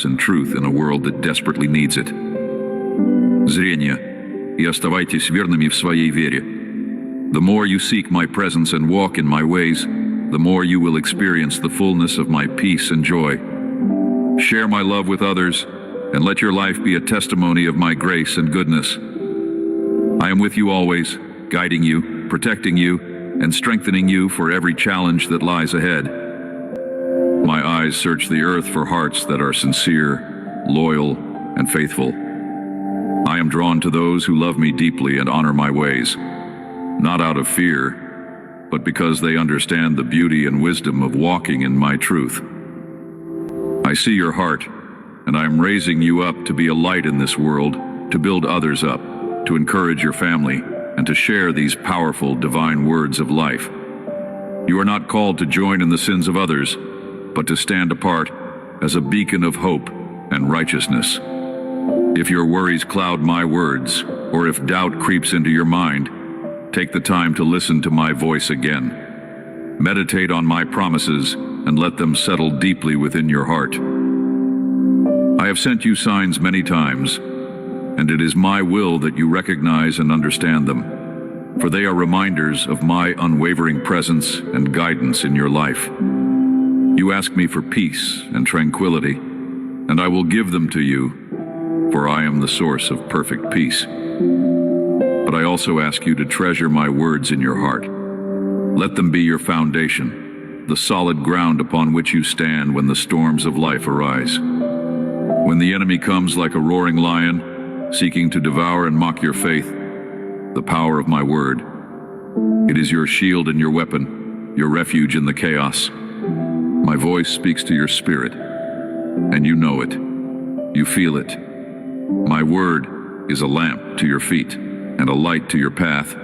and truth in a world that desperately needs it. Зрение, и оставайтесь верными в своей вере. The more you seek my presence and walk in my ways, the more you will experience the fullness of my peace and joy. Share my love with others, and let your life be a testimony of my grace and goodness. I am with you always, guiding you, protecting you, and strengthening you for every challenge that lies ahead. My eyes search the earth for hearts that are sincere, loyal, and faithful. I am drawn to those who love me deeply and honor my ways, not out of fear, but because they understand the beauty and wisdom of walking in my truth. I see your heart, and I am raising you up to be a light in this world, to build others up, to encourage your family, and to share these powerful divine words of life. You are not called to join in the sins of others, but to stand apart as a beacon of hope and righteousness. If your worries cloud my words, or if doubt creeps into your mind, take the time to listen to my voice again. Meditate on my promises and let them settle deeply within your heart. I have sent you signs many times, and it is my will that you recognize and understand them, for they are reminders of my unwavering presence and guidance in your life. You ask me for peace and tranquility, and I will give them to you, for I am the source of perfect peace. But I also ask you to treasure my words in your heart. Let them be your foundation, the solid ground upon which you stand when the storms of life arise. When the enemy comes like a roaring lion, seeking to devour and mock your faith, the power of my word, it is your shield and your weapon, your refuge in the chaos. My voice speaks to your spirit, and you know it. You feel it. My word is a lamp to your feet and a light to your path,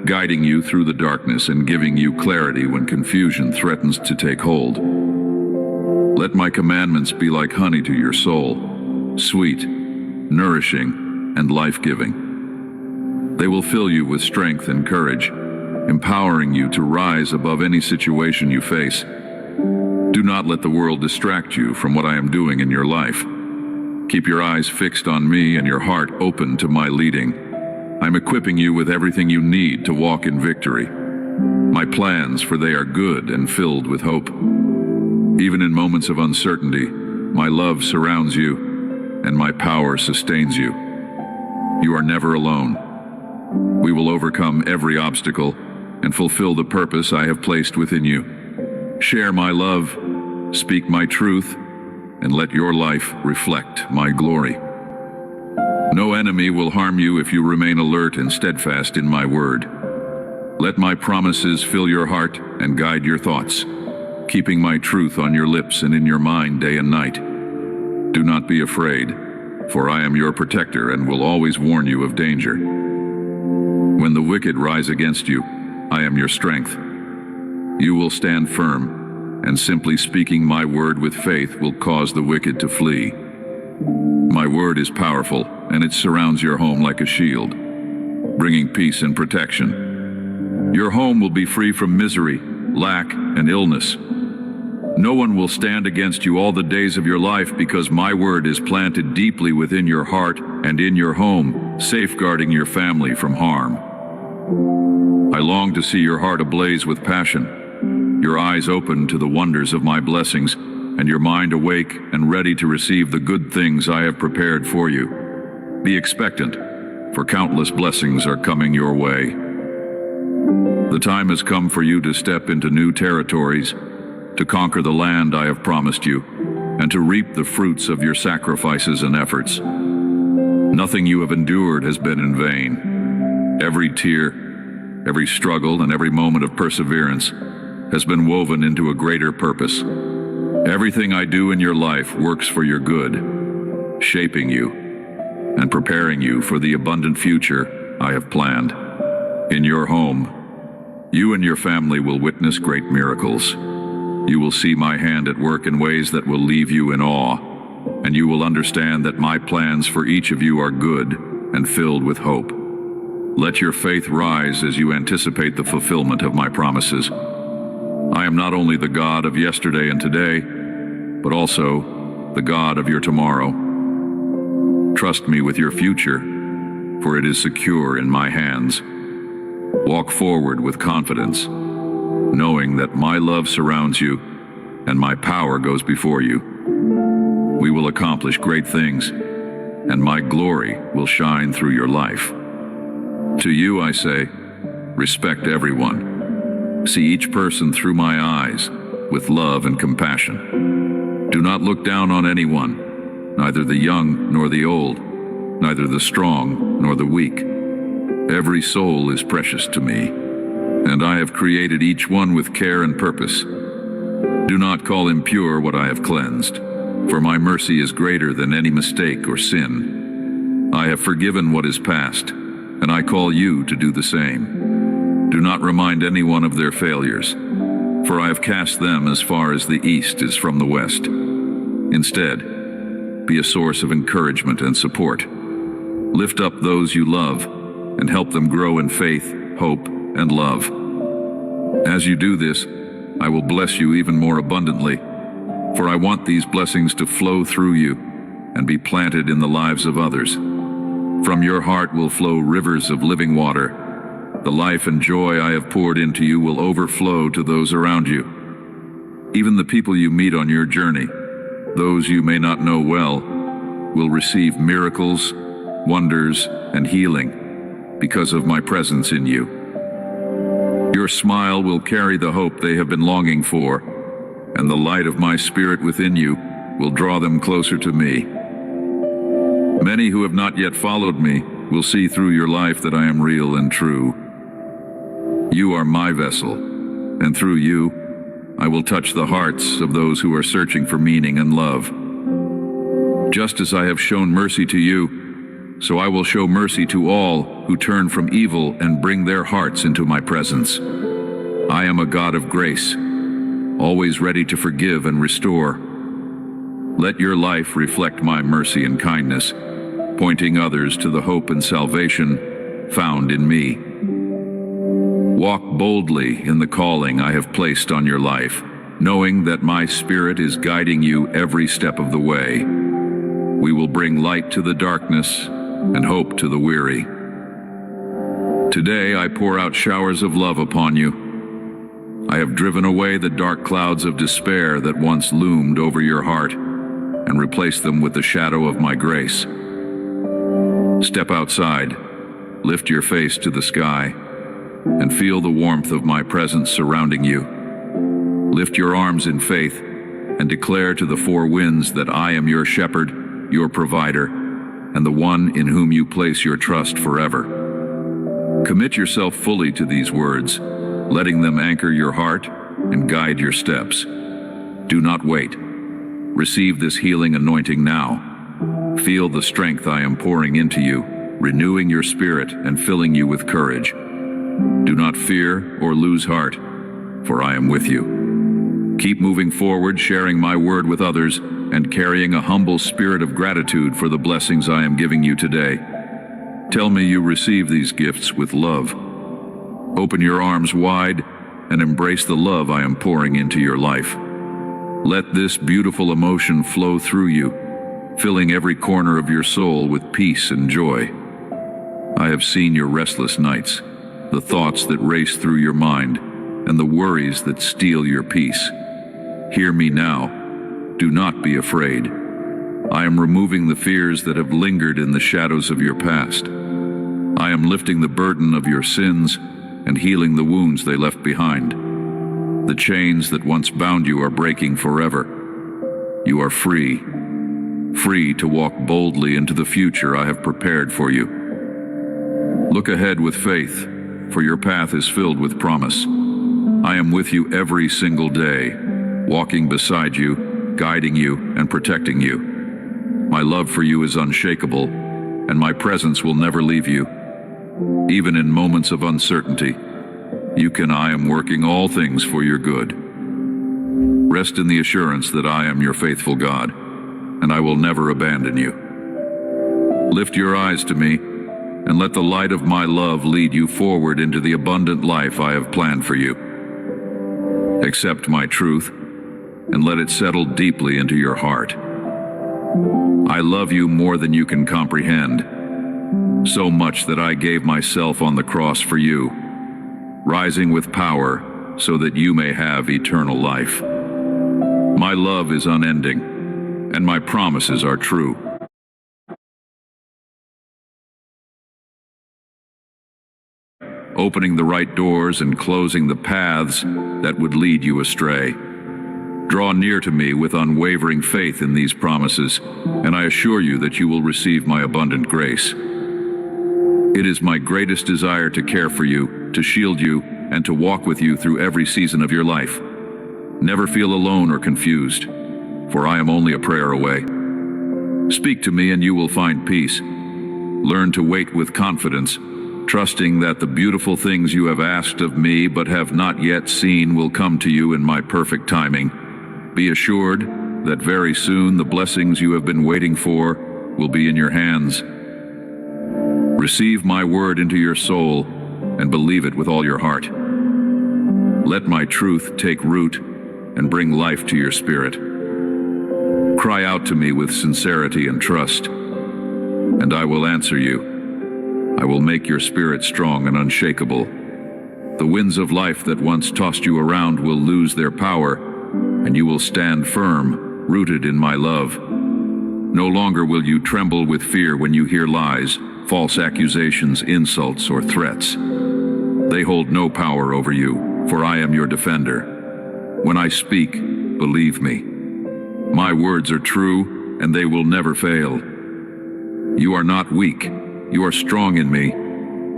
guiding you through the darkness and giving you clarity when confusion threatens to take hold. Let my commandments be like honey to your soul, sweet, nourishing, and life-giving. They will fill you with strength and courage, empowering you to rise above any situation you face. Do not let the world distract you from what I am doing in your life. Keep your eyes fixed on me and your heart open to my leading. I'm equipping you with everything you need to walk in victory. My plans, for they are good and filled with hope. Even in moments of uncertainty, my love surrounds you, and my power sustains you. You are never alone. We will overcome every obstacle and fulfill the purpose I have placed within you. Share my love, speak my truth, and let your life reflect my glory. No enemy will harm you if you remain alert and steadfast in my word. Let my promises fill your heart and guide your thoughts, keeping my truth on your lips and in your mind day and night. Do not be afraid, for I am your protector and will always warn you of danger. When the wicked rise against you, I am your strength. You will stand firm, and simply speaking my word with faith will cause the wicked to flee. My word is powerful, and it surrounds your home like a shield, bringing peace and protection. Your home will be free from misery, lack, and illness. No one will stand against you all the days of your life, because my word is planted deeply within your heart and in your home, safeguarding your family from harm. I long to see your heart ablaze with passion, your eyes open to the wonders of my blessings, and your mind awake and ready to receive the good things I have prepared for you. Be expectant, for countless blessings are coming your way. The time has come for you to step into new territories, to conquer the land I have promised you, and to reap the fruits of your sacrifices and efforts. Nothing you have endured has been in vain. Every tear, every struggle, and every moment of perseverance has been woven into a greater purpose. Everything I do in your life works for your good, shaping you and preparing you for the abundant future I have planned. In your home, you and your family will witness great miracles. You will see my hand at work in ways that will leave you in awe, and you will understand that my plans for each of you are good and filled with hope. Let your faith rise as you anticipate the fulfillment of my promises. I am not only the God of yesterday and today, but also the God of your tomorrow. Trust me with your future, for it is secure in my hands. Walk forward with confidence, knowing that my love surrounds you and my power goes before you. We will accomplish great things, and my glory will shine through your life. To you I say, respect everyone. See each person through my eyes with love and compassion. Do not look down on anyone, neither the young nor the old, neither the strong nor the weak. Every soul is precious to me, and I have created each one with care and purpose. Do not call impure what I have cleansed, for my mercy is greater than any mistake or sin. I have forgiven what is past, and I call you to do the same. Do not remind anyone of their failures, for I have cast them as far as the east is from the west. Instead, be a source of encouragement and support. Lift up those you love and help them grow in faith, hope, and love. As you do this, I will bless you even more abundantly, for I want these blessings to flow through you and be planted in the lives of others. From your heart will flow rivers of living water. The life and joy I have poured into you will overflow to those around you. Even the people you meet on your journey, those you may not know well, will receive miracles, wonders, and healing because of my presence in you. Your smile will carry the hope they have been longing for, and the light of my spirit within you will draw them closer to me. Many who have not yet followed me will see through your life that I am real and true. You are my vessel, and through you, I will touch the hearts of those who are searching for meaning and love. Just as I have shown mercy to you, so I will show mercy to all who turn from evil and bring their hearts into my presence. I am a God of grace, always ready to forgive and restore. Let your life reflect my mercy and kindness, pointing others to the hope and salvation found in me. Walk boldly in the calling I have placed on your life, knowing that my Spirit is guiding you every step of the way. We will bring light to the darkness and hope to the weary. Today I pour out showers of love upon you. I have driven away the dark clouds of despair that once loomed over your heart and replaced them with the shadow of my grace. Step outside, lift your face to the sky, and feel the warmth of my presence surrounding you. Lift your arms in faith and declare to the four winds that I am your shepherd, your provider, and the one in whom you place your trust forever. Commit yourself fully to these words, letting them anchor your heart and guide your steps. Do not wait. Receive this healing anointing now. Feel the strength I am pouring into you, renewing your spirit and filling you with courage. Do not fear or lose heart, for I am with you. Keep moving forward, sharing my word with others, and carrying a humble spirit of gratitude for the blessings I am giving you today. Tell me you receive these gifts with love. Open your arms wide and embrace the love I am pouring into your life. Let this beautiful emotion flow through you, filling every corner of your soul with peace and joy. I have seen your restless nights, the thoughts that race through your mind, and the worries that steal your peace. Hear me now. Do not be afraid. I am removing the fears that have lingered in the shadows of your past. I am lifting the burden of your sins and healing the wounds they left behind. The chains that once bound you are breaking forever. You are free, free to walk boldly into the future I have prepared for you. Look ahead with faith, for your path is filled with promise. I am with you every single day, walking beside you, guiding you and protecting you. My love for you is unshakable, and my presence will never leave you. Even in moments of uncertainty, I am working all things for your good. Rest in the assurance that I am your faithful God, and I will never abandon you. Lift your eyes to me, and let the light of my love lead you forward into the abundant life I have planned for you. Accept my truth, and let it settle deeply into your heart. I love you more than you can comprehend, so much that I gave myself on the cross for you, rising with power so that you may have eternal life. My love is unending, and my promises are true. Opening the right doors and closing the paths that would lead you astray. Draw near to me with unwavering faith in these promises, and I assure you that you will receive my abundant grace. It is my greatest desire to care for you, to shield you, and to walk with you through every season of your life. Never feel alone or confused, for I am only a prayer away. Speak to me and you will find peace. Learn to wait with confidence, trusting that the beautiful things you have asked of me but have not yet seen will come to you in my perfect timing. Be assured that very soon the blessings you have been waiting for will be in your hands. Receive my word into your soul and believe it with all your heart. Let my truth take root and bring life to your spirit. Cry out to me with sincerity and trust, and I will answer you. I will make your spirit strong and unshakable. The winds of life that once tossed you around will lose their power, and you will stand firm, rooted in my love. No longer will you tremble with fear when you hear lies, false accusations, insults, or threats. They hold no power over you, for I am your defender. When I speak, believe me. My words are true, and they will never fail. You are not weak. You are strong in me.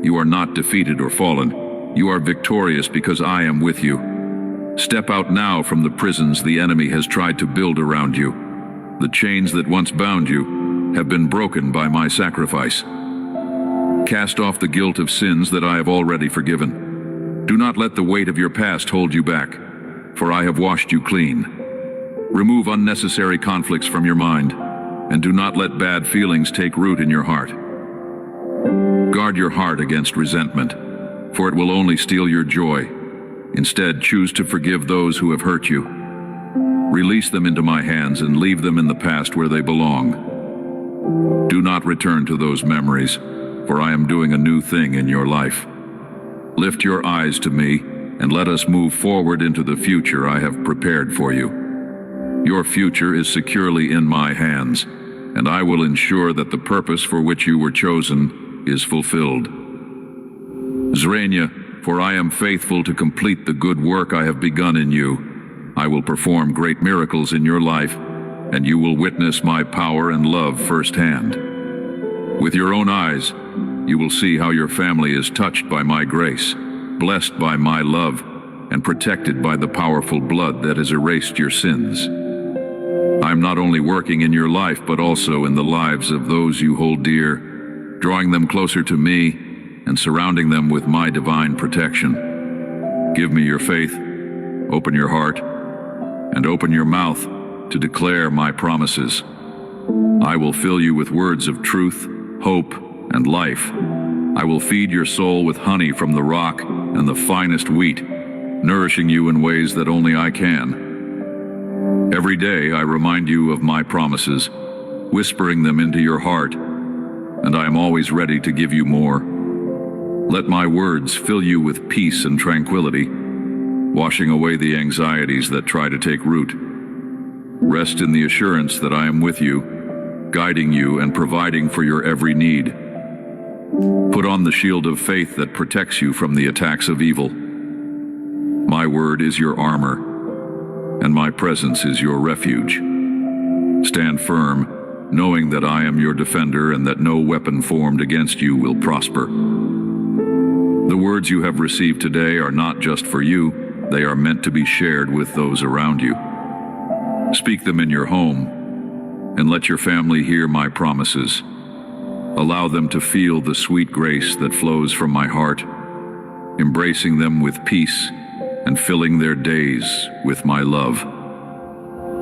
You are not defeated or fallen. You are victorious because I am with you. Step out now from the prisons the enemy has tried to build around you. The chains that once bound you have been broken by my sacrifice. Cast off the guilt of sins that I have already forgiven. Do not let the weight of your past hold you back, for I have washed you clean. Remove unnecessary conflicts from your mind, and do not let bad feelings take root in your heart. Guard your heart against resentment, for it will only steal your joy. Instead, choose to forgive those who have hurt you. Release them into my hands and leave them in the past where they belong. Do not return to those memories, for I am doing a new thing in your life. Lift your eyes to me and let us move forward into the future I have prepared for you. Your future is securely in my hands, and I will ensure that the purpose for which you were chosen is fulfilled. Zrenia, for I am faithful to complete the good work I have begun in you. I will perform great miracles in your life, and you will witness my power and love firsthand. With your own eyes, you will see how your family is touched by my grace, blessed by my love, and protected by the powerful blood that has erased your sins. I am not only working in your life, but also in the lives of those you hold dear, drawing them closer to me and surrounding them with my divine protection. Give me your faith, open your heart, and open your mouth to declare my promises. I will fill you with words of truth, hope, and life. I will feed your soul with honey from the rock and the finest wheat, nourishing you in ways that only I can. Every day I remind you of my promises, whispering them into your heart, and I am always ready to give you more. Let my words fill you with peace and tranquility, washing away the anxieties that try to take root. Rest in the assurance that I am with you, guiding you and providing for your every need. Put on the shield of faith that protects you from the attacks of evil. My word is your armor, and my presence is your refuge. Stand firm, knowing that I am your defender and that no weapon formed against you will prosper. The words you have received today are not just for you, they are meant to be shared with those around you. Speak them in your home, and let your family hear my promises. Allow them to feel the sweet grace that flows from my heart, embracing them with peace and filling their days with my love.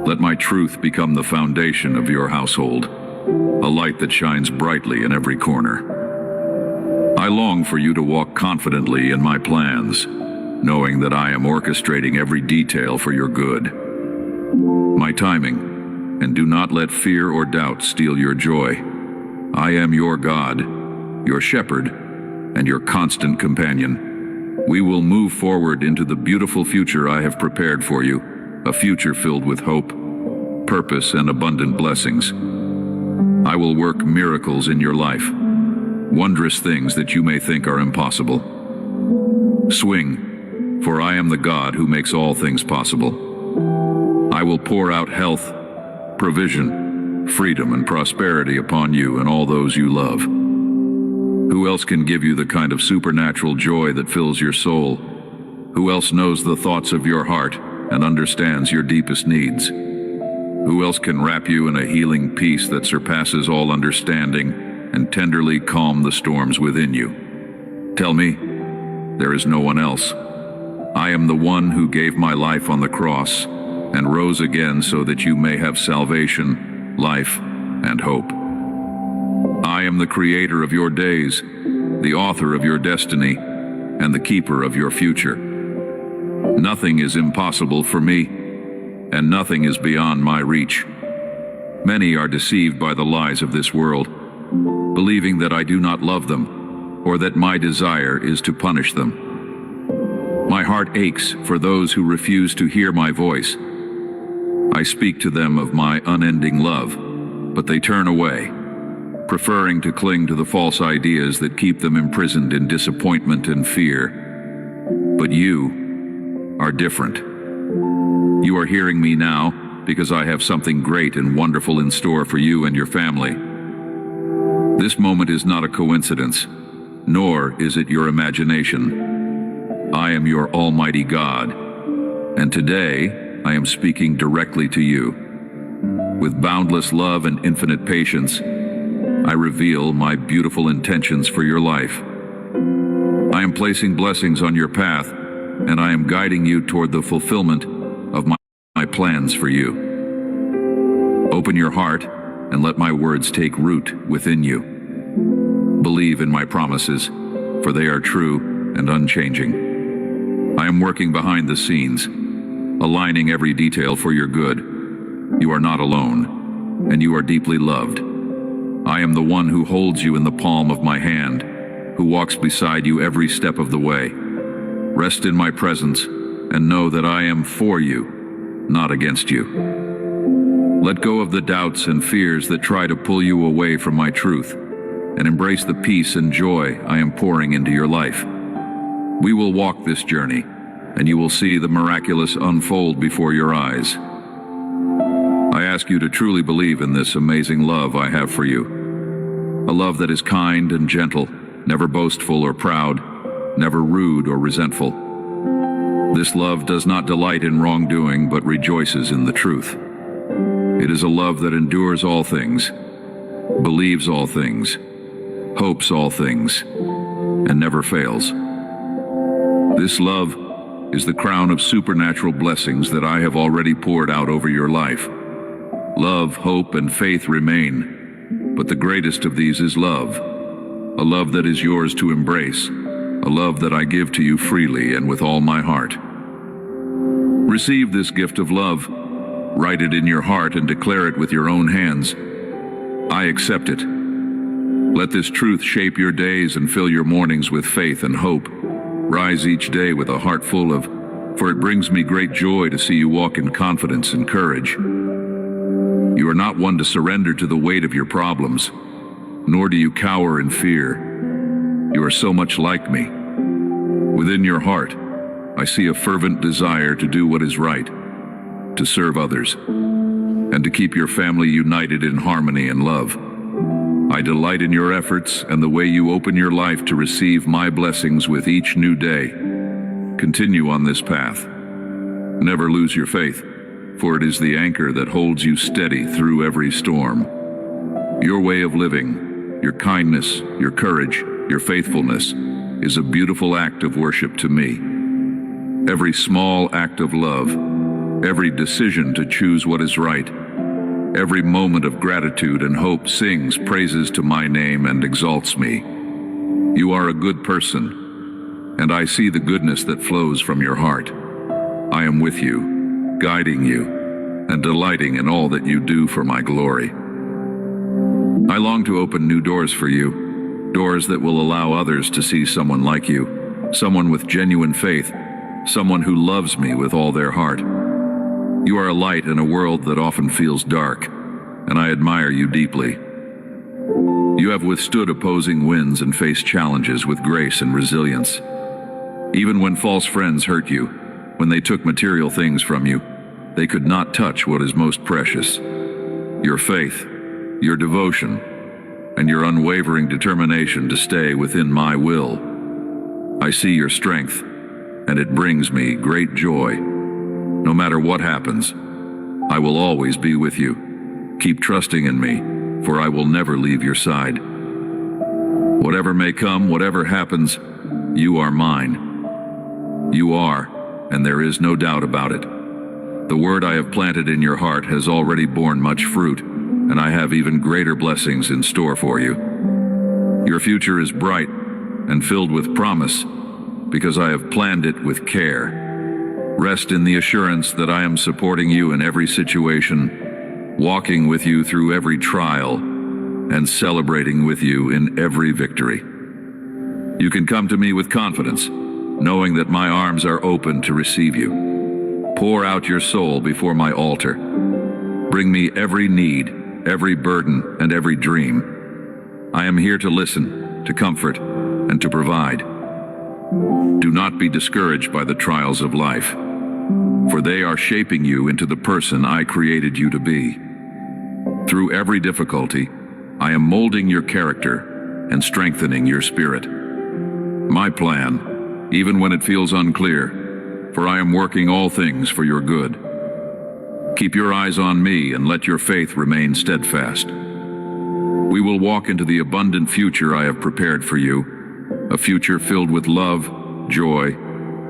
Let my truth become the foundation of your household, a light that shines brightly in every corner. I long for you to walk confidently in my plans, knowing that I am orchestrating every detail for your good. My timing, and do not let fear or doubt steal your joy. I am your God, your shepherd, and your constant companion. We will move forward into the beautiful future I have prepared for you, a future filled with hope, purpose, and abundant blessings. I will work miracles in your life, wondrous things that you may think are impossible. Swing, for I am the God who makes all things possible. I will pour out health, provision, freedom, and prosperity upon you and all those you love. Who else can give you the kind of supernatural joy that fills your soul? Who else knows the thoughts of your heart and understands your deepest needs? Who else can wrap you in a healing peace that surpasses all understanding and tenderly calm the storms within you? Tell me, there is no one else. I am the one who gave my life on the cross and rose again so that you may have salvation, life, and hope. I am the creator of your days, the author of your destiny, and the keeper of your future. Nothing is impossible for me, and nothing is beyond my reach. Many are deceived by the lies of this world, believing that I do not love them, or that my desire is to punish them. My heart aches for those who refuse to hear my voice. I speak to them of my unending love, but they turn away, preferring to cling to the false ideas that keep them imprisoned in disappointment and fear. But you are different. You are hearing me now because I have something great and wonderful in store for you and your family. This moment is not a coincidence, nor is it your imagination. I am your Almighty God, and today I am speaking directly to you. With boundless love and infinite patience, I reveal my beautiful intentions for your life. I am placing blessings on your path, and I am guiding you toward the fulfillment of my plans for you. Open your heart and let my words take root within you. Believe in my promises, for they are true and unchanging. I am working behind the scenes, aligning every detail for your good. You are not alone, and you are deeply loved. I am the one who holds you in the palm of my hand, who walks beside you every step of the way. Rest in my presence and know that I am for you, not against you. Let go of the doubts and fears that try to pull you away from my truth, and embrace the peace and joy I am pouring into your life. We will walk this journey, and you will see the miraculous unfold before your eyes. I ask you to truly believe in this amazing love I have for you. A love that is kind and gentle, never boastful or proud, never rude or resentful. This love does not delight in wrongdoing, but rejoices in the truth. It is a love that endures all things, believes all things, hopes all things, and never fails. This love is the crown of supernatural blessings that I have already poured out over your life. Love, hope, and faith remain, but the greatest of these is love, a love that is yours to embrace, a love that I give to you freely and with all my heart. Receive this gift of love, write it in your heart and declare it with your own hands. I accept it. Let this truth shape your days and fill your mornings with faith and hope. Rise each day with a heart full of, for it brings me great joy to see you walk in confidence and courage. You are not one to surrender to the weight of your problems, nor do you cower in fear. You are so much like me. Within your heart, I see a fervent desire to do what is right, to serve others, and to keep your family united in harmony and love. I delight in your efforts and the way you open your life to receive my blessings with each new day. Continue on this path. Never lose your faith, for it is the anchor that holds you steady through every storm. Your way of living, your kindness, your courage, your faithfulness is a beautiful act of worship to me. Every small act of love, every decision to choose what is right, every moment of gratitude and hope sings praises to my name and exalts me. You are a good person, and I see the goodness that flows from your heart. I am with you, guiding you, and delighting in all that you do for my glory. I long to open new doors for you, doors that will allow others to see someone like you, someone with genuine faith, someone who loves me with all their heart. You are a light in a world that often feels dark, and I admire you deeply. You have withstood opposing winds and faced challenges with grace and resilience. Even when false friends hurt you, when they took material things from you, they could not touch what is most precious: your faith, your devotion, and your unwavering determination to stay within my will. I see your strength, and it brings me great joy. No matter what happens, I will always be with you. Keep trusting in me, for I will never leave your side. Whatever may come, whatever happens, you are mine. You are, and there is no doubt about it. The word I have planted in your heart has already borne much fruit, and I have even greater blessings in store for you. Your future is bright and filled with promise, because I have planned it with care. Rest in the assurance that I am supporting you in every situation, walking with you through every trial, and celebrating with you in every victory. You can come to me with confidence, knowing that my arms are open to receive you. Pour out your soul before my altar. Bring me every need, every burden, and every dream. I am here to listen, to comfort, and to provide. Do not be discouraged by the trials of life, for they are shaping you into the person I created you to be. Through every difficulty, I am molding your character and strengthening your spirit. My plan, even when it feels unclear, for I am working all things for your good. Keep your eyes on me and let your faith remain steadfast. We will walk into the abundant future I have prepared for you, a future filled with love, joy,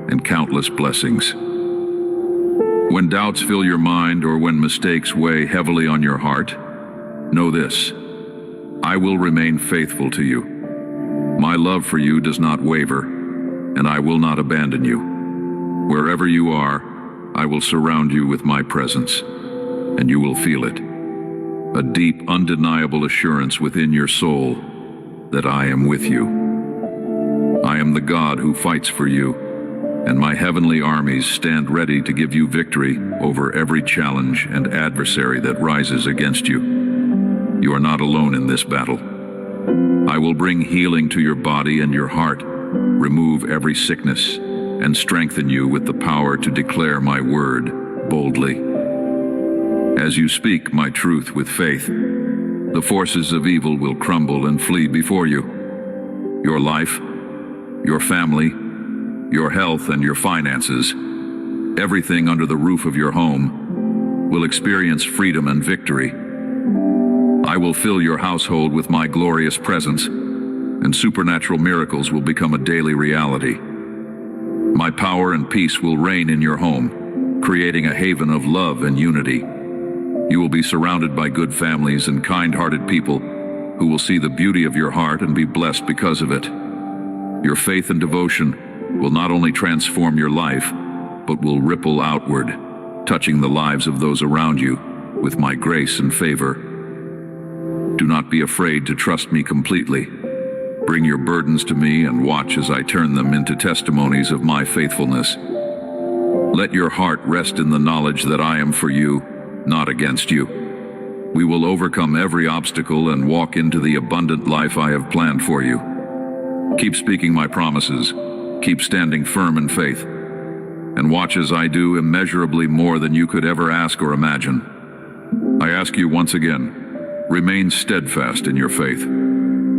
and countless blessings. When doubts fill your mind or when mistakes weigh heavily on your heart, know this: I will remain faithful to you. My love for you does not waver, and I will not abandon you. Wherever you are, I will surround you with my presence, and you will feel it. A deep, undeniable assurance within your soul that I am with you. I am the God who fights for you, and my heavenly armies stand ready to give you victory over every challenge and adversary that rises against you. You are not alone in this battle. I will bring healing to your body and your heart, remove every sickness, and strengthen you with the power to declare my word boldly. As you speak my truth with faith, the forces of evil will crumble and flee before you. Your life, your family, your health, and your finances, everything under the roof of your home, will experience freedom and victory. I will fill your household with my glorious presence, and supernatural miracles will become a daily reality. My power and peace will reign in your home, creating a haven of love and unity. You will be surrounded by good families and kind-hearted people who will see the beauty of your heart and be blessed because of it. Your faith and devotion will not only transform your life, but will ripple outward, touching the lives of those around you with my grace and favor. Do not be afraid to trust me completely. Bring your burdens to me and watch as I turn them into testimonies of my faithfulness. Let your heart rest in the knowledge that I am for you, not against you. We will overcome every obstacle and walk into the abundant life I have planned for you. Keep speaking my promises. Keep standing firm in faith. And watch as I do immeasurably more than you could ever ask or imagine. I ask you once again, remain steadfast in your faith.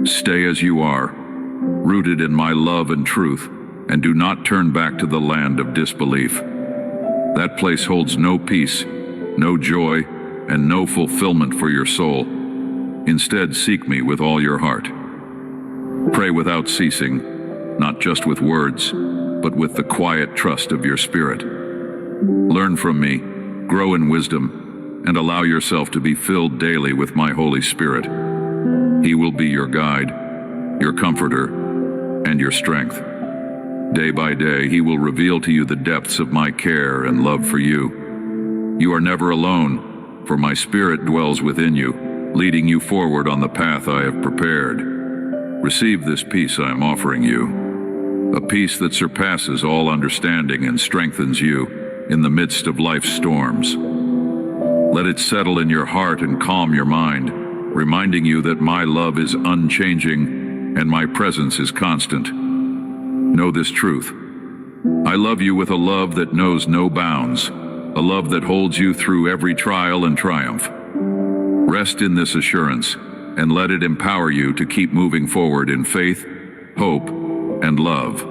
Stay as you are, rooted in my love and truth, and do not turn back to the land of disbelief. That place holds no peace, no joy, and no fulfillment for your soul. Instead, seek me with all your heart. Pray without ceasing, not just with words, but with the quiet trust of your spirit. Learn from me, grow in wisdom, and allow yourself to be filled daily with my Holy Spirit. He will be your guide, your comforter, and your strength. Day by day, he will reveal to you the depths of my care and love for you. You are never alone, for my spirit dwells within you, leading you forward on the path I have prepared. Receive this peace I am offering you, a peace that surpasses all understanding and strengthens you in the midst of life's storms. Let it settle in your heart and calm your mind, reminding you that my love is unchanging and my presence is constant. Know this truth. I love you with a love that knows no bounds, a love that holds you through every trial and triumph. Rest in this assurance and let it empower you to keep moving forward in faith, hope, and love.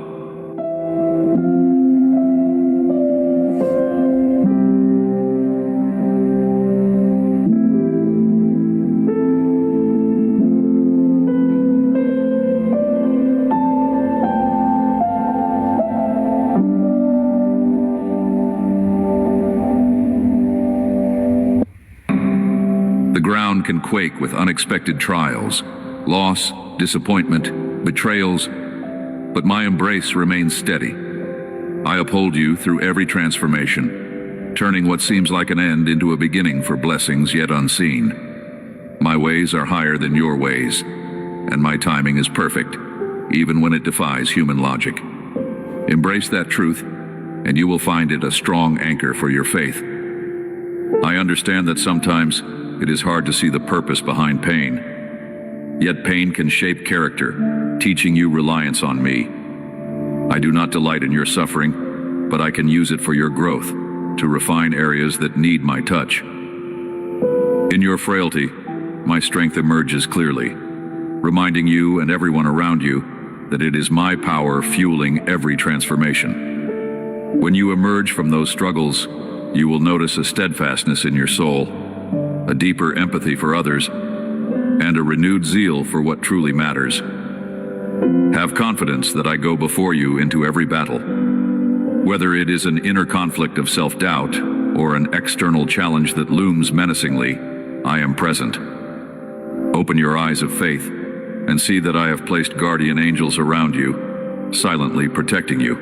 The ground can quake with unexpected trials, loss, disappointment, betrayals, but my embrace remains steady. I uphold you through every transformation, turning what seems like an end into a beginning for blessings yet unseen. My ways are higher than your ways, and my timing is perfect, even when it defies human logic. Embrace that truth, and you will find it a strong anchor for your faith. I understand that sometimes it is hard to see the purpose behind pain. Yet pain can shape character, teaching you reliance on me. I do not delight in your suffering, but I can use it for your growth, to refine areas that need my touch. In your frailty, my strength emerges clearly, reminding you and everyone around you that it is my power fueling every transformation. When you emerge from those struggles, you will notice a steadfastness in your soul, a deeper empathy for others, and a renewed zeal for what truly matters. Have confidence that I go before you into every battle. Whether it is an inner conflict of self-doubt or an external challenge that looms menacingly, I am present. Open your eyes of faith and see that I have placed guardian angels around you, silently protecting you.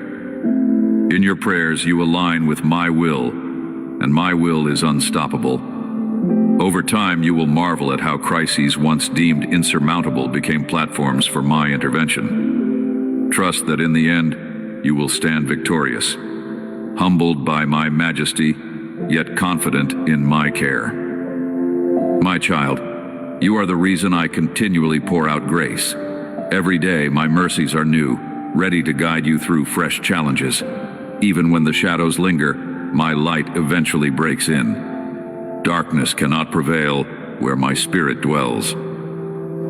In your prayers, you align with my will, and my will is unstoppable. Over time, you will marvel at how crises once deemed insurmountable became platforms for my intervention. Trust that in the end, you will stand victorious, humbled by my majesty, yet confident in my care. My child, you are the reason I continually pour out grace. Every day, my mercies are new, ready to guide you through fresh challenges. Even when the shadows linger, my light eventually breaks in. Darkness cannot prevail where my spirit dwells.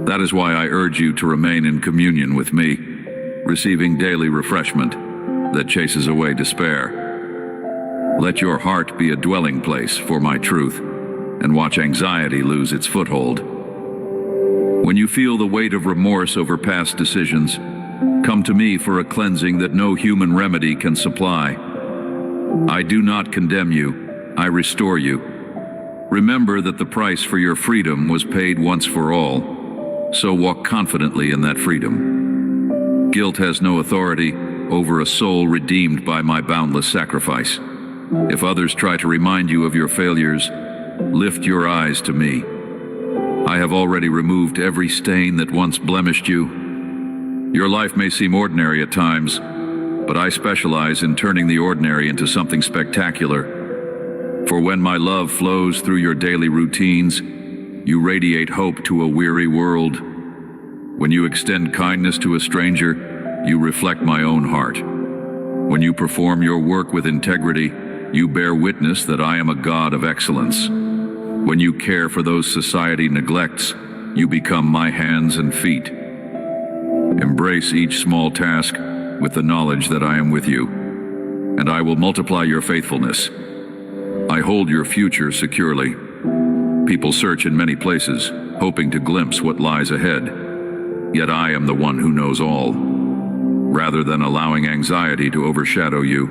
That is why I urge you to remain in communion with me, receiving daily refreshment that chases away despair. Let your heart be a dwelling place for my truth, and watch anxiety lose its foothold. When you feel the weight of remorse over past decisions, come to me for a cleansing that no human remedy can supply. I do not condemn you, I restore you. Remember that the price for your freedom was paid once for all, so walk confidently in that freedom. Guilt has no authority over a soul redeemed by my boundless sacrifice. If others try to remind you of your failures, lift your eyes to me. I have already removed every stain that once blemished you. Your life may seem ordinary at times, but I specialize in turning the ordinary into something spectacular. For when my love flows through your daily routines, you radiate hope to a weary world. When you extend kindness to a stranger, you reflect my own heart. When you perform your work with integrity, you bear witness that I am a God of excellence. When you care for those society neglects, you become my hands and feet. Embrace each small task with the knowledge that I am with you, and I will multiply your faithfulness. I hold your future securely. People search in many places, hoping to glimpse what lies ahead. Yet I am the one who knows all. Rather than allowing anxiety to overshadow you,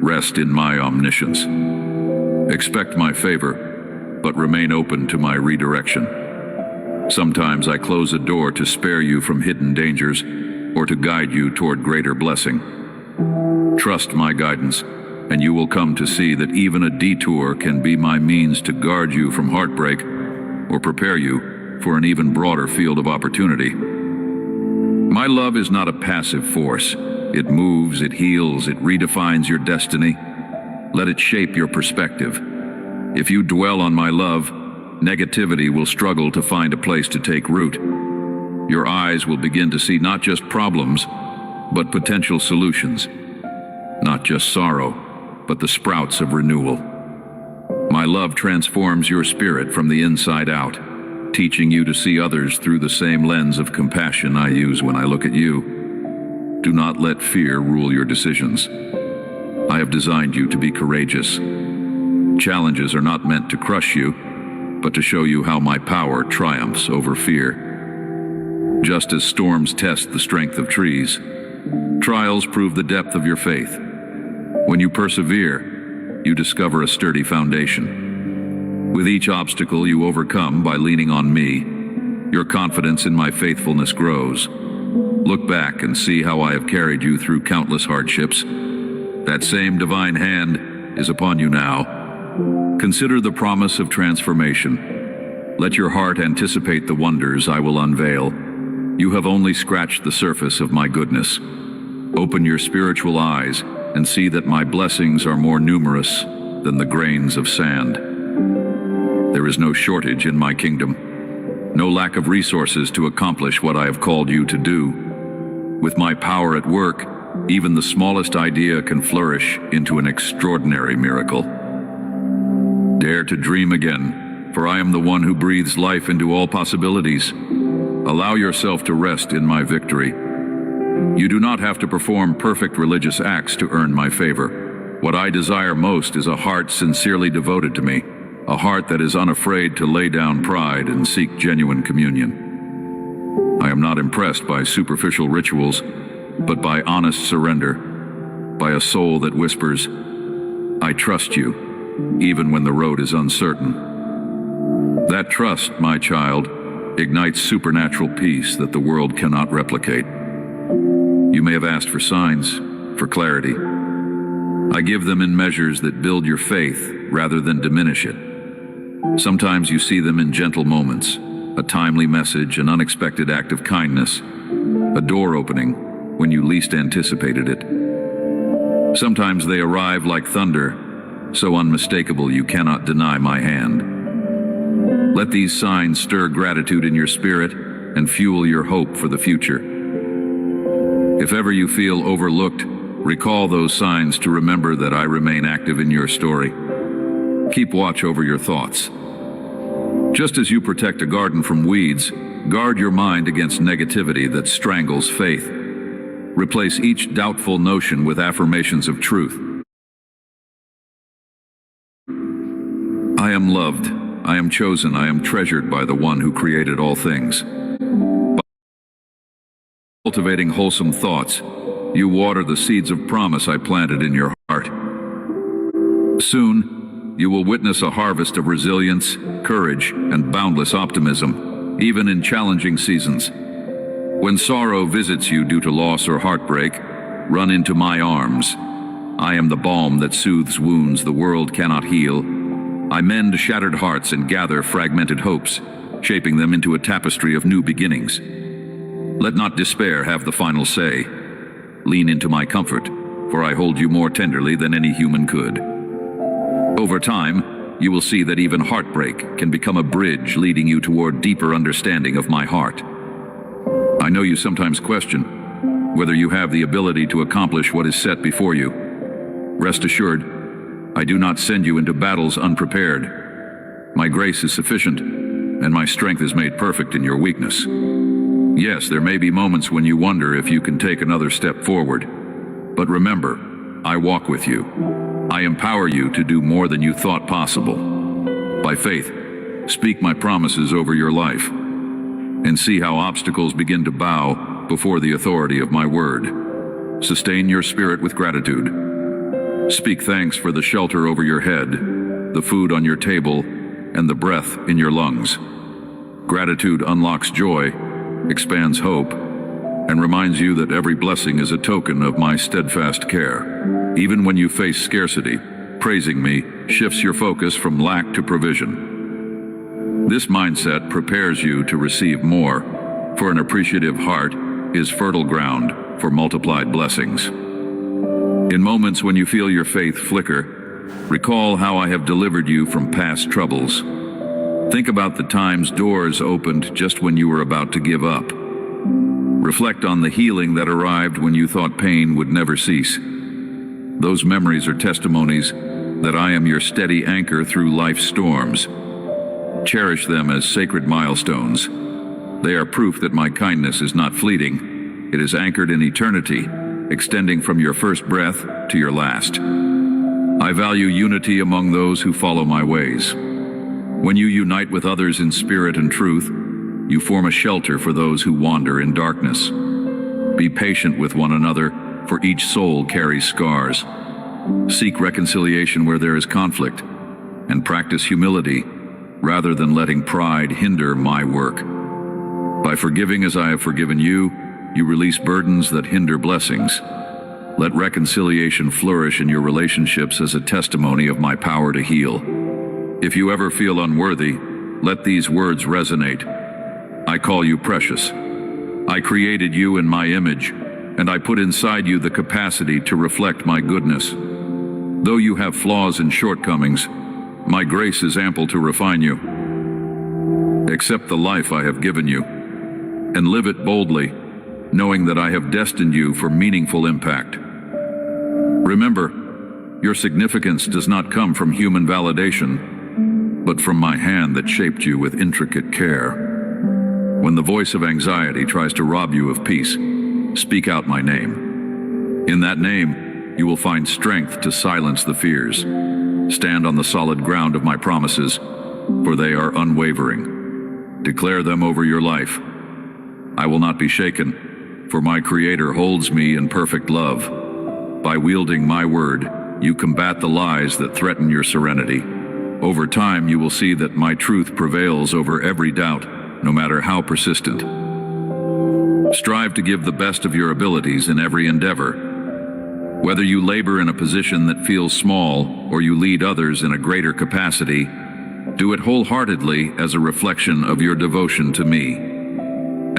rest in my omniscience. Expect my favor, but remain open to my redirection. Sometimes I close a door to spare you from hidden dangers or to guide you toward greater blessing. Trust my guidance, and you will come to see that even a detour can be my means to guard you from heartbreak or prepare you for an even broader field of opportunity. My love is not a passive force. It moves, it heals, it redefines your destiny. Let it shape your perspective. If you dwell on my love, negativity will struggle to find a place to take root. Your eyes will begin to see not just problems, but potential solutions. Not just sorrow, but the sprouts of renewal. My love transforms your spirit from the inside out, teaching you to see others through the same lens of compassion I use when I look at you. Do not let fear rule your decisions. I have designed you to be courageous. Challenges are not meant to crush you, but to show you how my power triumphs over fear. Just as storms test the strength of trees, trials prove the depth of your faith. When you persevere, you discover a sturdy foundation. With each obstacle you overcome by leaning on me, your confidence in my faithfulness grows. Look back and see how I have carried you through countless hardships. That same divine hand is upon you now. Consider the promise of transformation. Let your heart anticipate the wonders I will unveil. You have only scratched the surface of my goodness. Open your spiritual eyes and see that my blessings are more numerous than the grains of sand. There is no shortage in my kingdom, no lack of resources to accomplish what I have called you to do. With my power at work, even the smallest idea can flourish into an extraordinary miracle. Dare to dream again, for I am the one who breathes life into all possibilities. Allow yourself to rest in my victory. You do not have to perform perfect religious acts to earn my favor. What I desire most is a heart sincerely devoted to me, a heart that is unafraid to lay down pride and seek genuine communion. I am not impressed by superficial rituals, but by honest surrender, by a soul that whispers, I trust you, even when the road is uncertain. That trust, my child, ignites supernatural peace that the world cannot replicate. You may have asked for signs, for clarity. I give them in measures that build your faith rather than diminish it. Sometimes you see them in gentle moments, a timely message, an unexpected act of kindness, a door opening when you least anticipated it. Sometimes they arrive like thunder, so unmistakable you cannot deny my hand. Let these signs stir gratitude in your spirit and fuel your hope for the future. If ever you feel overlooked, recall those signs to remember that I remain active in your story. Keep watch over your thoughts. Just as you protect a garden from weeds, guard your mind against negativity that strangles faith. Replace each doubtful notion with affirmations of truth. I am loved, I am chosen, I am treasured by the one who created all things. By cultivating wholesome thoughts, you water the seeds of promise I planted in your heart. Soon, you will witness a harvest of resilience, courage, and boundless optimism, even in challenging seasons. When sorrow visits you due to loss or heartbreak, run into my arms. I am the balm that soothes wounds the world cannot heal. I mend shattered hearts and gather fragmented hopes, shaping them into a tapestry of new beginnings. Let not despair have the final say. Lean into my comfort, for I hold you more tenderly than any human could. Over time, you will see that even heartbreak can become a bridge leading you toward deeper understanding of my heart. I know you sometimes question whether you have the ability to accomplish what is set before you. Rest assured, I do not send you into battles unprepared. My grace is sufficient, and my strength is made perfect in your weakness. Yes, there may be moments when you wonder if you can take another step forward. But remember, I walk with you. I empower you to do more than you thought possible. By faith, speak my promises over your life, and see how obstacles begin to bow before the authority of my word. Sustain your spirit with gratitude. Speak thanks for the shelter over your head, the food on your table, and the breath in your lungs. Gratitude unlocks joy, expands hope, and reminds you that every blessing is a token of my steadfast care. Even when you face scarcity, praising me shifts your focus from lack to provision. This mindset prepares you to receive more, for an appreciative heart is fertile ground for multiplied blessings. In moments when you feel your faith flicker, recall how I have delivered you from past troubles. Think about the times doors opened just when you were about to give up. Reflect on the healing that arrived when you thought pain would never cease. Those memories are testimonies that I am your steady anchor through life's storms. Cherish them as sacred milestones. They are proof that my kindness is not fleeting. It is anchored in eternity, extending from your first breath to your last. I value unity among those who follow my ways. When you unite with others in spirit and truth, you form a shelter for those who wander in darkness. Be patient with one another, for each soul carries scars. Seek reconciliation where there is conflict, and practice humility rather than letting pride hinder my work. By forgiving as I have forgiven you, you release burdens that hinder blessings. Let reconciliation flourish in your relationships as a testimony of my power to heal. If you ever feel unworthy, let these words resonate. I call you precious. I created you in my image, and I put inside you the capacity to reflect my goodness. Though you have flaws and shortcomings, my grace is ample to refine you. Accept the life I have given you, and live it boldly, knowing that I have destined you for meaningful impact. Remember, your significance does not come from human validation, but from my hand that shaped you with intricate care. When the voice of anxiety tries to rob you of peace, speak out my name. In that name, you will find strength to silence the fears. Stand on the solid ground of my promises, for they are unwavering. Declare them over your life. I will not be shaken, for my Creator holds me in perfect love. By wielding my word, you combat the lies that threaten your serenity. Over time, you will see that my truth prevails over every doubt, no matter how persistent. Strive to give the best of your abilities in every endeavor. Whether you labor in a position that feels small or you lead others in a greater capacity, do it wholeheartedly as a reflection of your devotion to me.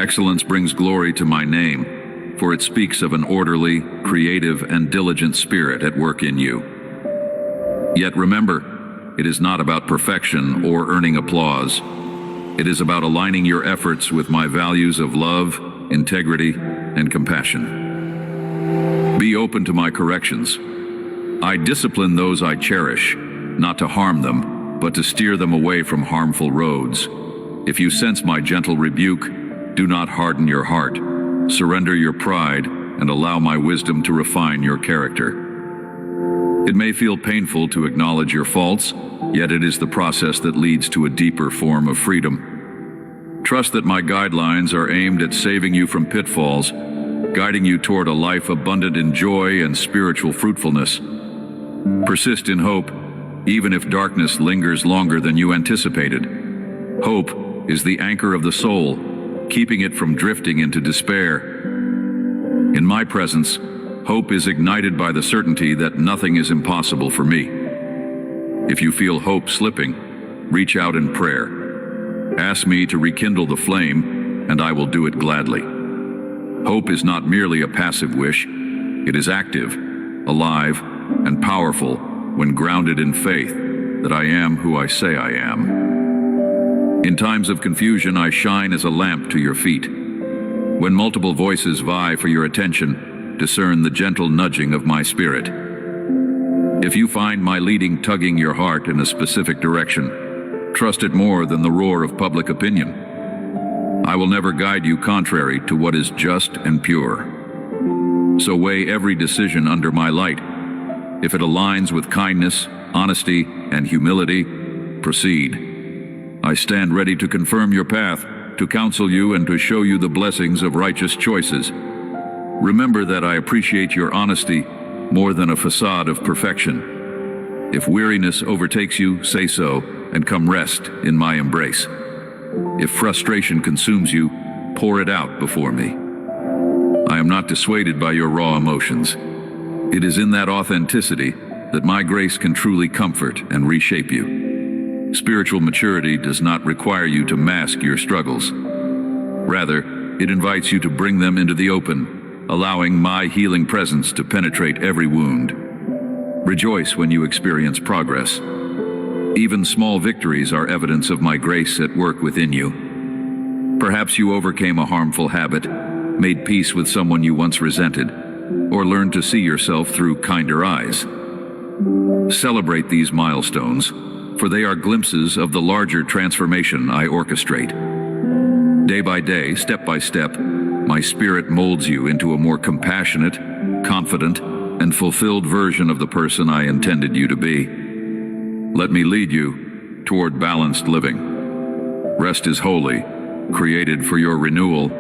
Excellence brings glory to my name, for it speaks of an orderly, creative, and diligent spirit at work in you. Yet remember, it is not about perfection or earning applause. It is about aligning your efforts with my values of love, integrity, and compassion. Be open to my corrections. I discipline those I cherish, not to harm them, but to steer them away from harmful roads. If you sense my gentle rebuke, do not harden your heart. Surrender your pride and allow my wisdom to refine your character. It may feel painful to acknowledge your faults, yet it is the process that leads to a deeper form of freedom. Trust that my guidelines are aimed at saving you from pitfalls, guiding you toward a life abundant in joy and spiritual fruitfulness. Persist in hope, even if darkness lingers longer than you anticipated. Hope is the anchor of the soul, keeping it from drifting into despair. In my presence, hope is ignited by the certainty that nothing is impossible for me. If you feel hope slipping, reach out in prayer. Ask me to rekindle the flame, and I will do it gladly. Hope is not merely a passive wish. It is active, alive, and powerful when grounded in faith that I am who I say I am. In times of confusion, I shine as a lamp to your feet. When multiple voices vie for your attention, discern the gentle nudging of my spirit. If you find my leading tugging your heart in a specific direction, trust it more than the roar of public opinion. I will never guide you contrary to what is just and pure. So weigh every decision under my light. If it aligns with kindness, honesty, and humility, proceed. I stand ready to confirm your path, to counsel you, and to show you the blessings of righteous choices. Remember that I appreciate your honesty more than a facade of perfection. If weariness overtakes you, say so, and come rest in my embrace. If frustration consumes you, pour it out before me. I am not dissuaded by your raw emotions. It is in that authenticity that my grace can truly comfort and reshape you. Spiritual maturity does not require you to mask your struggles. Rather, it invites you to bring them into the open, allowing my healing presence to penetrate every wound. Rejoice when you experience progress. Even small victories are evidence of my grace at work within you. Perhaps you overcame a harmful habit, made peace with someone you once resented, or learned to see yourself through kinder eyes. Celebrate these milestones, for they are glimpses of the larger transformation I orchestrate. Day by day, step by step, my spirit molds you into a more compassionate, confident, and fulfilled version of the person I intended you to be. Let me lead you toward balanced living. Rest is holy, created for your renewal,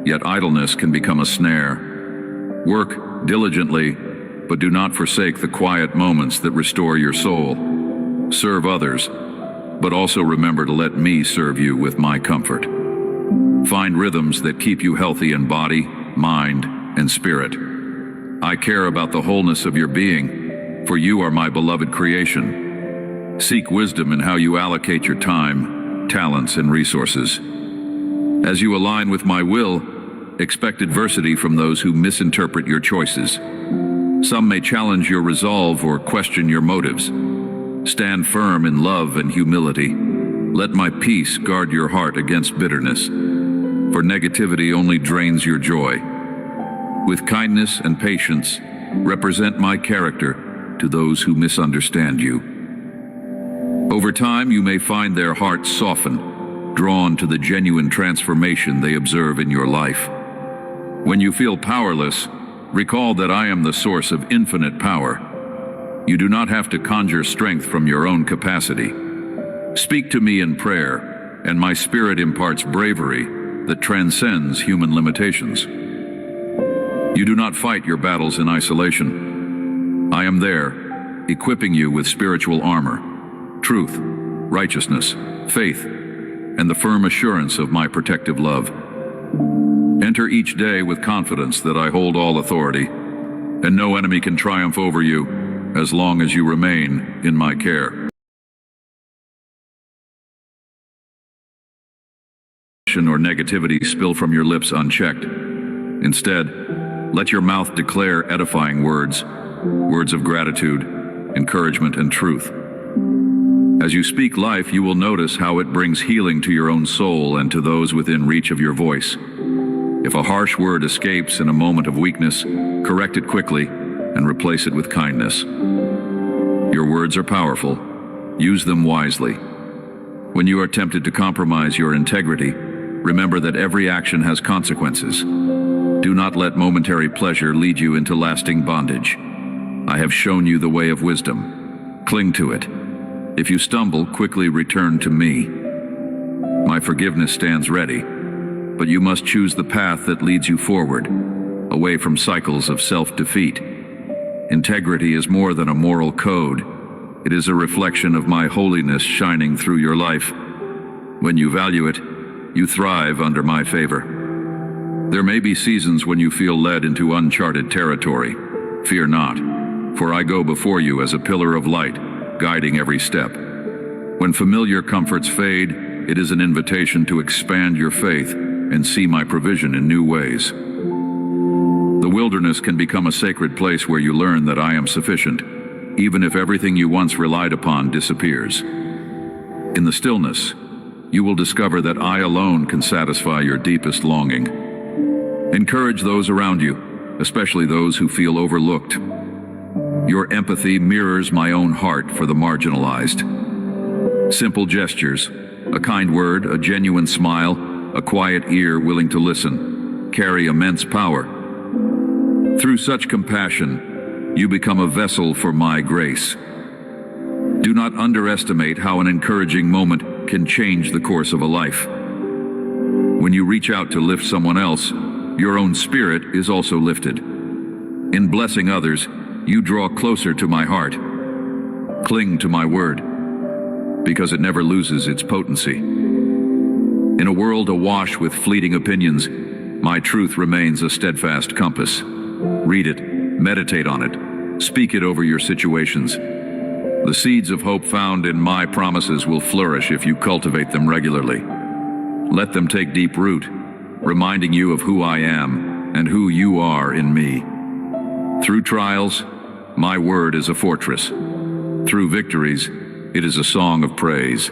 yet idleness can become a snare. Work diligently, but do not forsake the quiet moments that restore your soul. Serve others, but also remember to let me serve you with my comfort. Find rhythms that keep you healthy in body, mind, and spirit. I care about the wholeness of your being, for you are my beloved creation. Seek wisdom in how you allocate your time, talents, and resources. As you align with my will, expect adversity from those who misinterpret your choices. Some may challenge your resolve or question your motives. Stand firm in love and humility. Let my peace guard your heart against bitterness, for negativity only drains your joy. With kindness and patience, represent my character to those who misunderstand you. Over time, you may find their hearts soften, drawn to the genuine transformation they observe in your life. When you feel powerless, recall that I am the source of infinite power. You do not have to conjure strength from your own capacity. Speak to me in prayer, and my spirit imparts bravery that transcends human limitations. You do not fight your battles in isolation. I am there, equipping you with spiritual armor, truth, righteousness, faith, and the firm assurance of my protective love. Enter each day with confidence that I hold all authority, and no enemy can triumph over you as long as you remain in my care. Or negativity spill from your lips unchecked. Instead, let your mouth declare edifying words, words of gratitude, encouragement, and truth. As you speak life, you will notice how it brings healing to your own soul and to those within reach of your voice. If a harsh word escapes in a moment of weakness, correct it quickly and replace it with kindness. Your words are powerful. Use them wisely. When you are tempted to compromise your integrity, remember that every action has consequences. Do not let momentary pleasure lead you into lasting bondage. I have shown you the way of wisdom. Cling to it. If you stumble, quickly return to me. My forgiveness stands ready, but you must choose the path that leads you forward, away from cycles of self-defeat. Integrity is more than a moral code. It is a reflection of my holiness shining through your life. When you value it, you thrive under my favor. There may be seasons when you feel led into uncharted territory. Fear not, for I go before you as a pillar of light, guiding every step. When familiar comforts fade, it is an invitation to expand your faith and see my provision in new ways. The wilderness can become a sacred place where you learn that I am sufficient, even if everything you once relied upon disappears. In the stillness, you will discover that I alone can satisfy your deepest longing. Encourage those around you, especially those who feel overlooked. Your empathy mirrors my own heart for the marginalized. Simple gestures, a kind word, a genuine smile, a quiet ear willing to listen, carry immense power. Through such compassion, you become a vessel for my grace. Do not underestimate how an encouraging moment can change the course of a life. When you reach out to lift someone else, your own spirit is also lifted. In blessing others, you draw closer to my heart. Cling to my word, because it never loses its potency. In a world awash with fleeting opinions, my truth remains a steadfast compass. Read it, meditate on it, Speak it over your situations. The seeds of hope found in my promises will flourish if you cultivate them regularly. Let them take deep root, reminding you of who I am and who you are in me. Through trials, my word is a fortress. Through victories, it is a song of praise.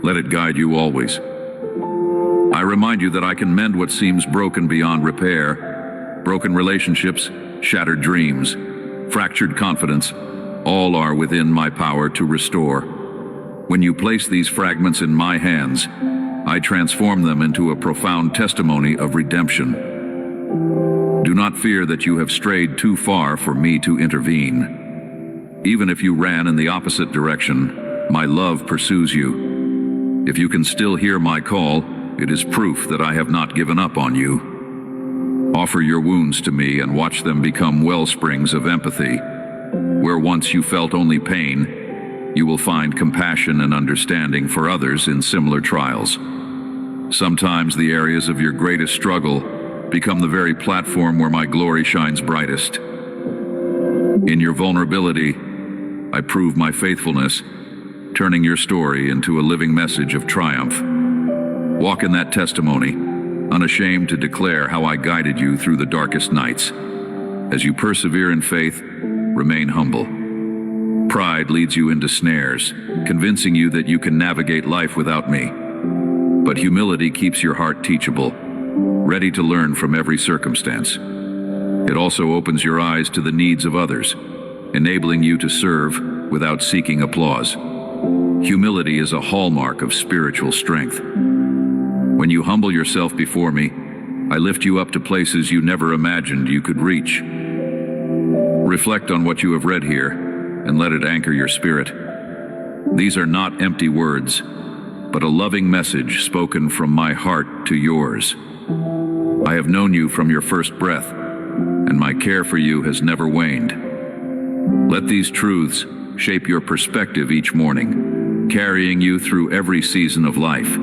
Let it guide you always. I remind you that I can mend what seems broken beyond repair. Broken relationships, shattered dreams, fractured confidence, all are within my power to restore. When you place these fragments in my hands, I transform them into a profound testimony of redemption. Do not fear that you have strayed too far for me to intervene. Even if you ran in the opposite direction, my love pursues you. If you can still hear my call, it is proof that I have not given up on you. Offer your wounds to me and watch them become wellsprings of empathy. Where once you felt only pain, you will find compassion and understanding for others in similar trials. Sometimes the areas of your greatest struggle become the very platform where my glory shines brightest. In your vulnerability, I prove my faithfulness, turning your story into a living message of triumph. Walk in that testimony, unashamed to declare how I guided you through the darkest nights. As you persevere in faith, remain humble. Pride leads you into snares, convincing you that you can navigate life without me. But humility keeps your heart teachable, ready to learn from every circumstance. It also opens your eyes to the needs of others, enabling you to serve without seeking applause. Humility is a hallmark of spiritual strength. When you humble yourself before me, I lift you up to places you never imagined you could reach. Reflect on what you have read here and let it anchor your spirit. These are not empty words, but a loving message spoken from my heart to yours. I have known you from your first breath, and my care for you has never waned. Let these truths shape your perspective each morning, carrying you through every season of life.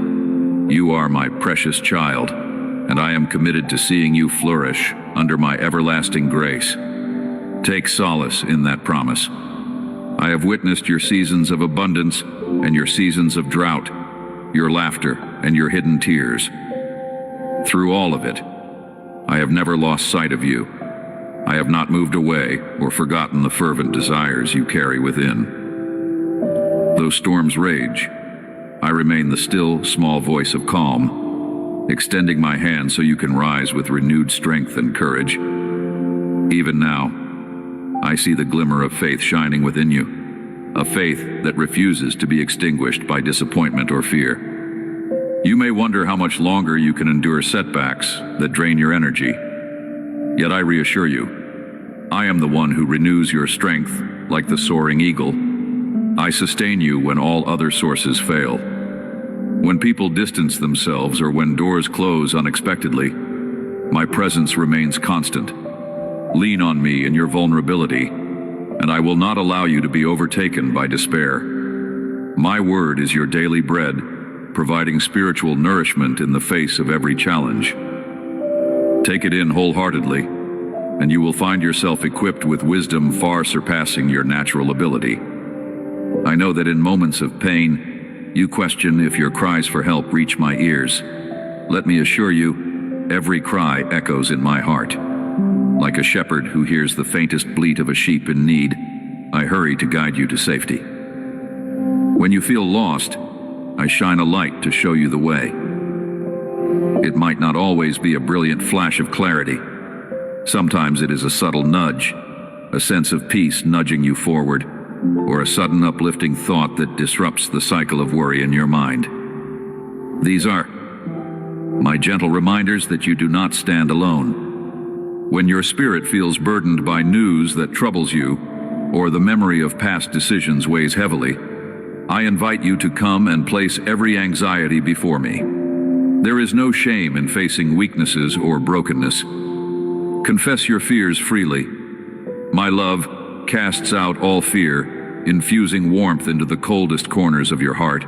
You are my precious child, and I am committed to seeing you flourish under my everlasting grace. Take solace in that promise. I have witnessed your seasons of abundance and your seasons of drought, your laughter and your hidden tears. Through all of it, I have never lost sight of you. I have not moved away or forgotten the fervent desires you carry within. Though storms rage, I remain the still, small voice of calm, extending my hand so you can rise with renewed strength and courage. Even now, I see the glimmer of faith shining within you, a faith that refuses to be extinguished by disappointment or fear. You may wonder how much longer you can endure setbacks that drain your energy. Yet I reassure you, I am the one who renews your strength like the soaring eagle. I sustain you when all other sources fail. When people distance themselves or when doors close unexpectedly, my presence remains constant. Lean on me in your vulnerability, and I will not allow you to be overtaken by despair. My word is your daily bread, providing spiritual nourishment in the face of every challenge. Take it in wholeheartedly, and you will find yourself equipped with wisdom far surpassing your natural ability. I know that in moments of pain, you question if your cries for help reach my ears. Let me assure you, every cry echoes in my heart. Like a shepherd who hears the faintest bleat of a sheep in need, I hurry to guide you to safety. When you feel lost, I shine a light to show you the way. It might not always be a brilliant flash of clarity. Sometimes it is a subtle nudge, a sense of peace nudging you forward, or a sudden uplifting thought that disrupts the cycle of worry in your mind. These are my gentle reminders that you do not stand alone. When your spirit feels burdened by news that troubles you, or the memory of past decisions weighs heavily, I invite you to come and place every anxiety before me. There is no shame in facing weaknesses or brokenness. Confess your fears freely. My love casts out all fear, infusing warmth into the coldest corners of your heart.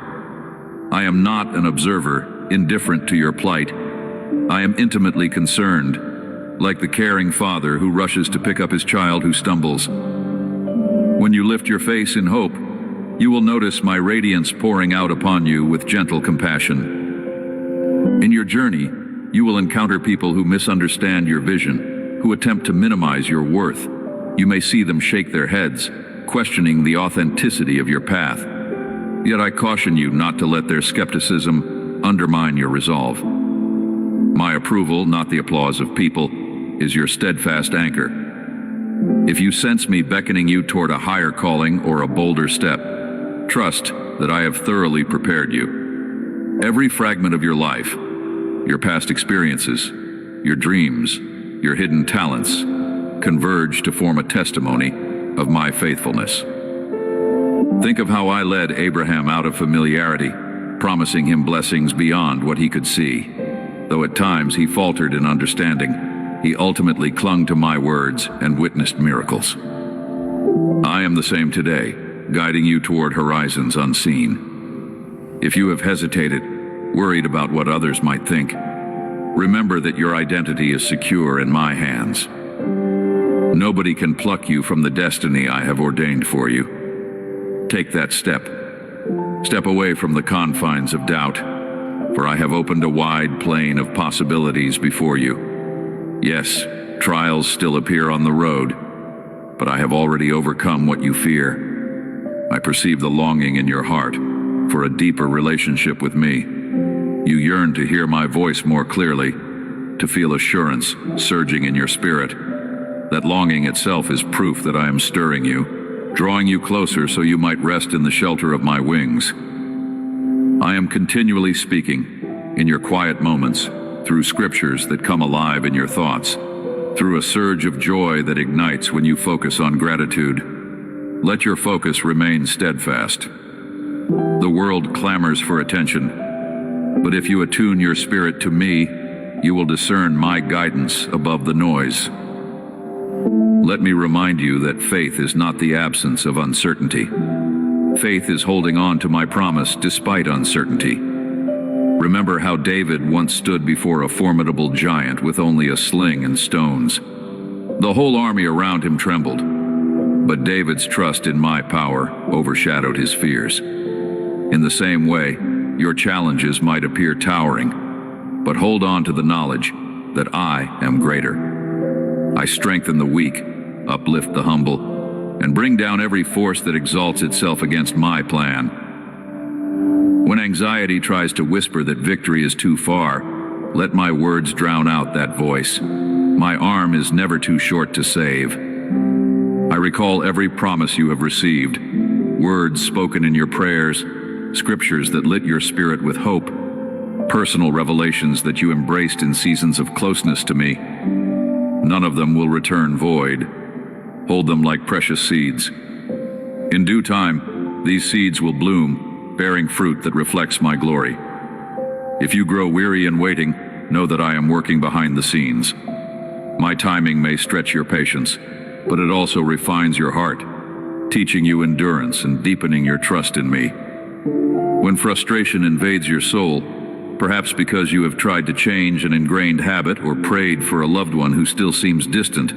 I am not an observer, indifferent to your plight. I am intimately concerned, like the caring father who rushes to pick up his child who stumbles. When you lift your face in hope, you will notice my radiance pouring out upon you with gentle compassion. In your journey, you will encounter people who misunderstand your vision, who attempt to minimize your worth. You may see them shake their heads, questioning the authenticity of your path. Yet I caution you not to let their skepticism undermine your resolve. My approval, not the applause of people, is your steadfast anchor. If you sense me beckoning you toward a higher calling or a bolder step, trust that I have thoroughly prepared you. Every fragment of your life, your past experiences, your dreams, your hidden talents, converge to form a testimony of my faithfulness. Think of how I led Abraham out of familiarity, promising him blessings beyond what he could see. Though at times he faltered in understanding, he ultimately clung to my words and witnessed miracles. I am the same today, guiding you toward horizons unseen. If you have hesitated, worried about what others might think, remember that your identity is secure in my hands. Nobody can pluck you from the destiny I have ordained for you. Take that step. Step away from the confines of doubt, for I have opened a wide plain of possibilities before you. Yes, trials still appear on the road, but I have already overcome what you fear. I perceive the longing in your heart for a deeper relationship with me. You yearn to hear my voice more clearly, to feel assurance surging in your spirit. That longing itself is proof that I am stirring you, drawing you closer so you might rest in the shelter of my wings. I am continually speaking, in your quiet moments, through scriptures that come alive in your thoughts, through a surge of joy that ignites when you focus on gratitude. Let your focus remain steadfast. The world clamors for attention, but if you attune your spirit to me, you will discern my guidance above the noise. Let me remind you that faith is not the absence of uncertainty. Faith is holding on to my promise despite uncertainty. Remember how David once stood before a formidable giant with only a sling and stones. The whole army around him trembled, but David's trust in my power overshadowed his fears. In the same way, your challenges might appear towering, but hold on to the knowledge that I am greater. I strengthen the weak, uplift the humble, and bring down every force that exalts itself against my plan. When anxiety tries to whisper that victory is too far, let my words drown out that voice. My arm is never too short to save. I recall every promise you have received, words spoken in your prayers, scriptures that lit your spirit with hope, personal revelations that you embraced in seasons of closeness to me. None of them will return void. Hold them like precious seeds. In due time, these seeds will bloom, bearing fruit that reflects my glory. If you grow weary in waiting, know that I am working behind the scenes. My timing may stretch your patience, but it also refines your heart, teaching you endurance and deepening your trust in me. When frustration invades your soul, perhaps because you have tried to change an ingrained habit or prayed for a loved one who still seems distant,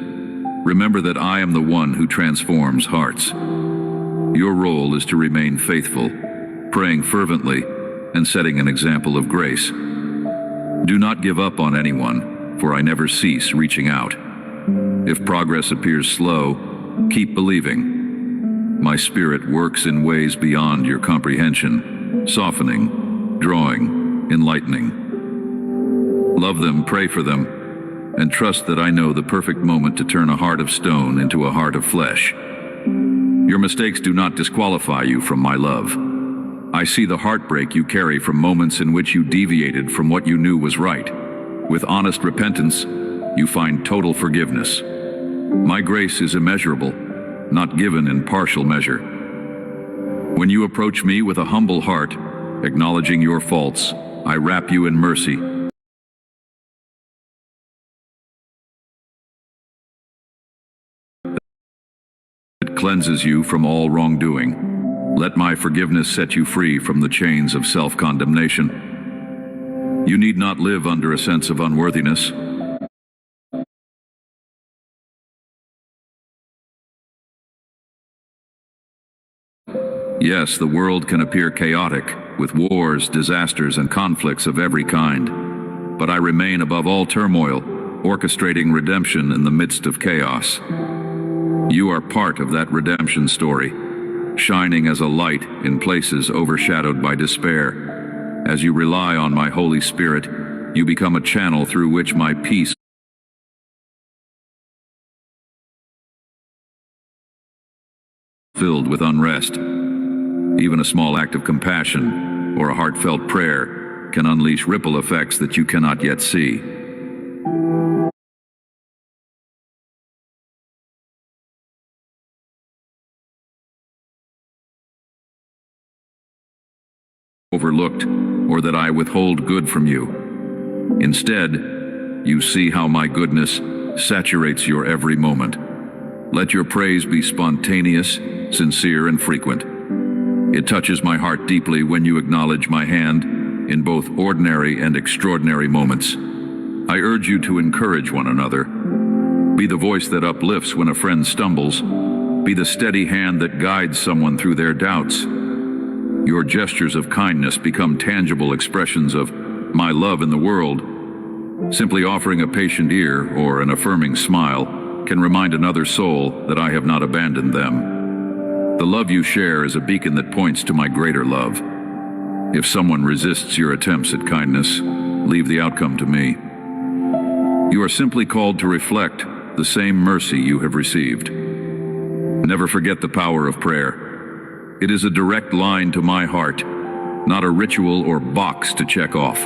remember that I am the one who transforms hearts. Your role is to remain faithful, praying fervently, and setting an example of grace. Do not give up on anyone, for I never cease reaching out. If progress appears slow, keep believing. My spirit works in ways beyond your comprehension, softening, drawing, enlightening. Love them, pray for them, and trust that I know the perfect moment to turn a heart of stone into a heart of flesh. Your mistakes do not disqualify you from my love. I see the heartbreak you carry from moments in which you deviated from what you knew was right. With honest repentance, you find total forgiveness. My grace is immeasurable, not given in partial measure. When you approach me with a humble heart, acknowledging your faults, I wrap you in mercy. It cleanses you from all wrongdoing. Let my forgiveness set you free from the chains of self-condemnation. You need not live under a sense of unworthiness. Yes, the world can appear chaotic, with wars, disasters, and conflicts of every kind. But I remain above all turmoil, orchestrating redemption in the midst of chaos. You are part of that redemption story, shining as a light in places overshadowed by despair. As you rely on my Holy Spirit, you become a channel through which my peace filled with unrest. Even a small act of compassion or a heartfelt prayer can unleash ripple effects that you cannot yet see. Overlooked, or that I withhold good from you. Instead, you see how my goodness saturates your every moment. Let your praise be spontaneous, sincere, and frequent. It touches my heart deeply when you acknowledge my hand in both ordinary and extraordinary moments. I urge you to encourage one another. Be the voice that uplifts when a friend stumbles. Be the steady hand that guides someone through their doubts. Your gestures of kindness become tangible expressions of my love in the world. Simply offering a patient ear or an affirming smile can remind another soul that I have not abandoned them. The love you share is a beacon that points to my greater love. If someone resists your attempts at kindness, leave the outcome to me. You are simply called to reflect the same mercy you have received. Never forget the power of prayer. It is a direct line to my heart, not a ritual or box to check off.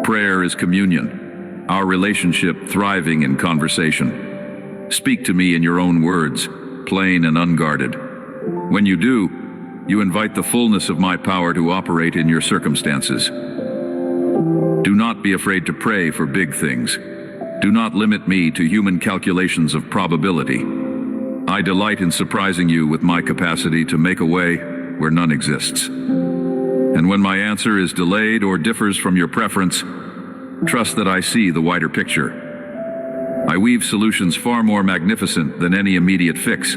Prayer is communion, our relationship thriving in conversation. Speak to me in your own words, plain and unguarded. When you do, you invite the fullness of my power to operate in your circumstances. Do not be afraid to pray for big things. Do not limit me to human calculations of probability. I delight in surprising you with my capacity to make a way where none exists. And when my answer is delayed or differs from your preference, trust that I see the wider picture. I weave solutions far more magnificent than any immediate fix.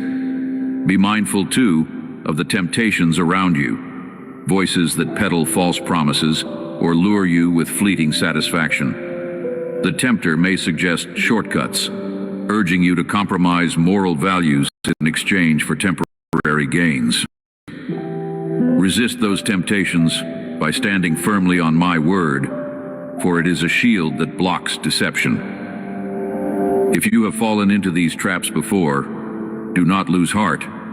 Be mindful, too, of the temptations around you, voices that peddle false promises or lure you with fleeting satisfaction. The tempter may suggest shortcuts, urging you to compromise moral values in exchange for temporary gains. Resist those temptations by standing firmly on my word, for it is a shield that blocks deception. If you have fallen into these traps before, do not lose heart.